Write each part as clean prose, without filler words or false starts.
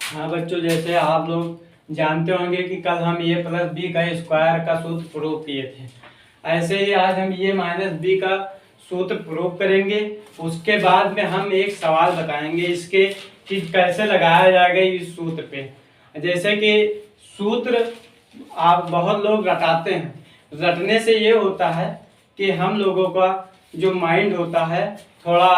हाँ बच्चों, जैसे आप लोग जानते होंगे कि कल हम ए प्लस बी का स्क्वायर का सूत्र प्रूव किए थे, ऐसे ही आज हम ए माइनस बी का सूत्र प्रूव करेंगे। उसके बाद में हम एक सवाल बताएंगे इसके कि कैसे लगाया जाएगा इस सूत्र पे। जैसे कि सूत्र आप बहुत लोग रटाते हैं, रटने से ये होता है कि हम लोगों का जो माइंड होता है थोड़ा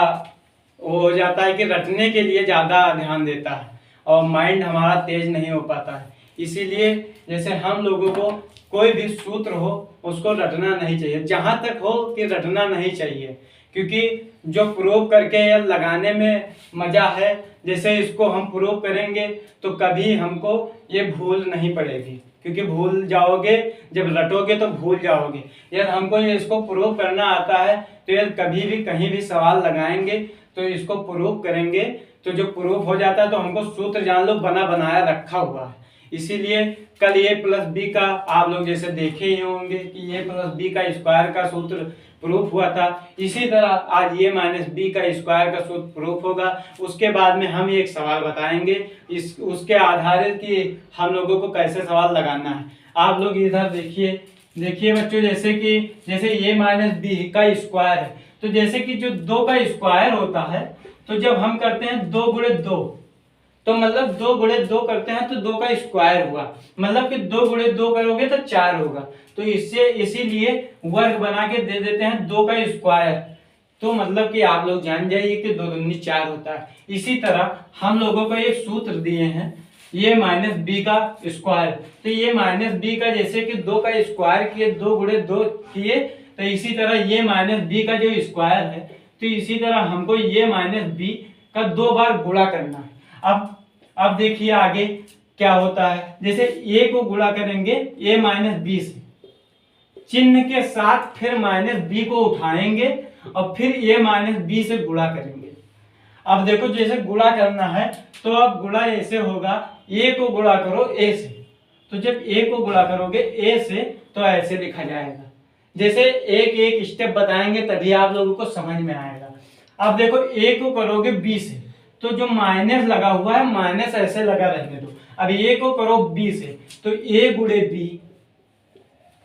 वो हो जाता है कि रटने के लिए ज़्यादा ध्यान देता है और माइंड हमारा तेज नहीं हो पाता है। इसीलिए जैसे हम लोगों को कोई भी सूत्र हो उसको रटना नहीं चाहिए, जहाँ तक हो कि रटना नहीं चाहिए, क्योंकि जो प्रूव करके लगाने में मज़ा है। जैसे इसको हम प्रूव करेंगे तो कभी हमको ये भूल नहीं पड़ेगी, क्योंकि भूल जाओगे जब रटोगे तो भूल जाओगे। यदि हमको ये इसको प्रूव करना आता है तो यदि कभी भी कहीं भी सवाल लगाएंगे तो इसको प्रूव करेंगे, तो जो प्रूफ हो जाता है तो हमको सूत्र जान लो बना बनाया रखा हुआ है। इसीलिए कल ए प्लस बी का आप लोग जैसे देखे ही होंगे कि ए प्लस बी का स्क्वायर का सूत्र प्रूफ हुआ था, इसी तरह आज ए माइनस बी का स्क्वायर का सूत्र प्रूफ होगा। उसके बाद में हम एक सवाल बताएंगे, इस उसके आधारित कि हम लोगों को कैसे सवाल लगाना है। आप लोग इधर देखिए बच्चों, जैसे ए माइनस बी का स्क्वायर है, तो जैसे कि जो दो का स्क्वायर होता है तो जब हम करते हैं 2 गुणे 2, तो मतलब 2 गुणे 2 करते हैं तो 2 का स्क्वायर हुआ, मतलब कि 2 गुणे 2 करोगे तो 4 होगा। तो इससे इसीलिए वर्ग बना के दे देते हैं 2 का स्क्वायर, तो मतलब कि आप लोग जान जाइए कि 2 दूनी 4 होता है। इसी तरह हम लोगों को एक सूत्र दिए हैं ये माइनस बी का स्क्वायर, तो ये माइनस बी का जैसे कि 2 का स्क्वायर किए 2 गुणे 2 किए, तो इसी तरह ये माइनस बी का जो स्क्वायर है तो इसी तरह हमको ये माइनस बी का 2 बार गुणा करना है। अब देखिए आगे क्या होता है। जैसे ए को गुणा करेंगे ए माइनस बी से, चिन्ह के साथ फिर माइनस बी को उठाएंगे और फिर ए माइनस बी से गुणा करेंगे। अब देखो जैसे गुणा करना है तो अब गुणा ऐसे होगा, ए को गुणा करो ए से, तो जब ए को गुणा करोगे ए से तो ऐसे लिखा जाएगा। जैसे एक एक स्टेप बताएंगे तभी आप लोगों को समझ में आएगा। अब देखो ए को करोगे बी से, तो जो माइनस लगा हुआ है माइनस ऐसे लगा रहने दो। अब ए को करो बी से तो ए गुणे बी,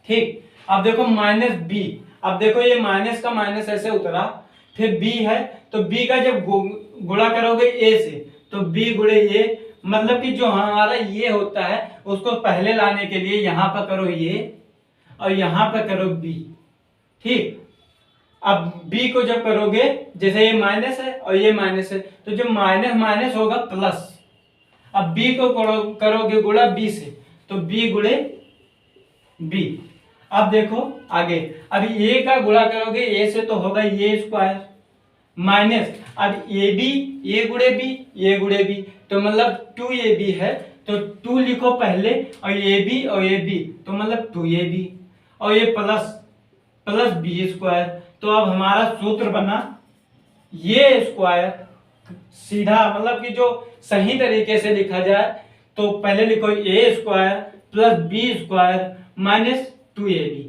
ठीक। अब देखो माइनस बी, अब देखो ये माइनस का माइनस ऐसे उतरा, फिर बी है तो बी का जब गुणा करोगे ए से तो बी गुणे ए, मतलब कि जो हमारा ये होता है उसको पहले लाने के लिए यहाँ पर करो ये और यहाँ पर करो बी, ठीक। अब b को जब करोगे, जैसे ये माइनस है और ये माइनस है, तो जब माइनस माइनस होगा प्लस। अब b को करोगे गुणा b से तो b गुणे b। अब देखो आगे, अब a का गुणा करोगे a से तो होगा ये स्क्वायर माइनस, अब ए गुणे बी, तो मतलब 2ab है तो 2 लिखो पहले और ए बी तो मतलब 2ab और ये प्लस बी स्क्वायर। तो अब हमारा सूत्र बना ये स्क्वायर, सीधा मतलब कि जो सही तरीके से लिखा जाए तो पहले लिखो a square plus B square minus 2ab।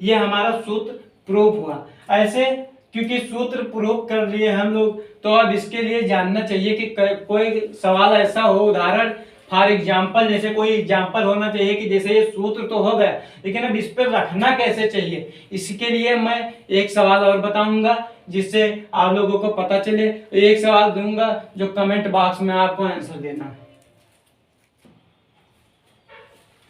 ये हमारा सूत्र प्रूफ हुआ। ऐसे क्योंकि सूत्र प्रूफ कर लिए हम लोग, तो अब इसके लिए जानना चाहिए कि कोई सवाल ऐसा हो, उदाहरण फॉर एग्जाम्पल, जैसे कोई एग्जाम्पल होना चाहिए कि जैसे ये सूत्र तो हो गया लेकिन अब इस पर रखना कैसे चाहिए। इसके लिए मैं एक सवाल और बताऊंगा जिससे आप लोगों को पता चले। एक सवाल दूंगा जो कमेंट बॉक्स में आपको आंसर देना है।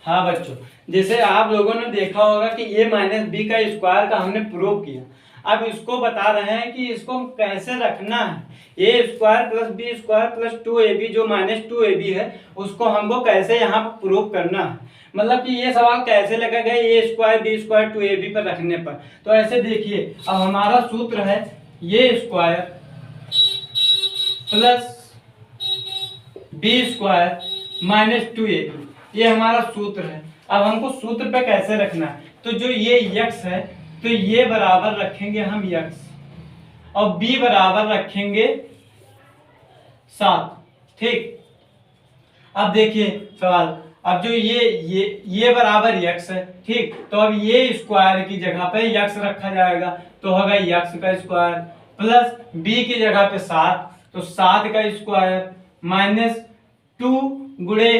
हाँ बच्चों, जैसे आप लोगों ने देखा होगा कि ये माइनस बी का स्क्वायर का हमने प्रूव किया। अब इसको बता रहे हैं कि इसको कैसे रखना है। A square plus B square plus 2ab जो माइनस 2ab है उसको हमको कैसे यहाँ प्रूव करना है, मतलब कि ये सवाल कैसे लगेगा ए स्क्वायर बी स्क्वायर 2ab पर रखने पर। तो ऐसे देखिए, अब हमारा सूत्र है ये square plus B square minus 2ab, ये हमारा सूत्र है। अब हमको सूत्र पे कैसे रखना है, तो जो ये x है तो ये बराबर रखेंगे हम x और b बराबर रखेंगे 7, ठीक। अब देखिए सवाल, अब जो ये बराबर x है, ठीक, तो अब ये स्क्वायर की जगह पे x रखा जाएगा तो होगा x का स्क्वायर प्लस b की जगह पे 7 तो 7 का स्क्वायर माइनस 2 गुणे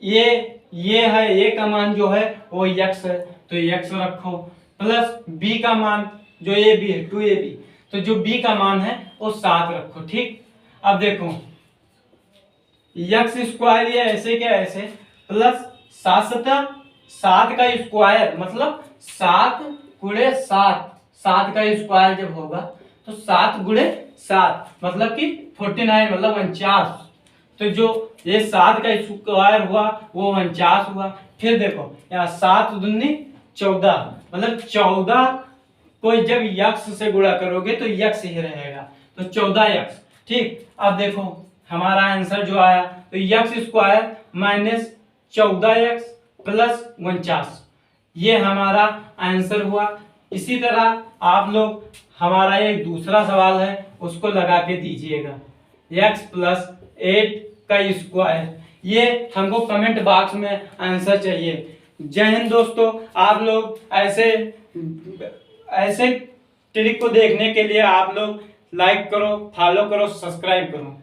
ये है, ये का मान जो है वो x है तो x रखो, प्लस b का मान जो ab है 2ab, तो जो b का मान है वो 7 रखो। ठीक, अब देखो x स्क्वायर ये ऐसे क्या ऐसे, प्लस 7 का स्क्वायर मतलब 7 गुणे 7, 7 का स्क्वायर जब होगा तो 7 गुणे 7 मतलब कि 49 मतलब 49, तो जो ये 7 का स्क्वायर हुआ वो 49 हुआ। फिर देखो यहाँ 7 दूनी 14 मतलब 14 को जब x से गुणा करोगे तो x ही रहेगा, तो 14x। ठीक, अब देखो हमारा आंसर जो आया तो x square minus 14x plus 49, ये हमारा आंसर हुआ। इसी तरह आप लोग हमारा एक दूसरा सवाल है उसको लगा के दीजिएगा, x प्लस 8 का स्क्वायर, ये हमको कमेंट बॉक्स में आंसर चाहिए। जय हिंद दोस्तों, आप लोग ऐसे ट्रिक को देखने के लिए आप लोग लाइक करो, फॉलो करो, सब्सक्राइब करो।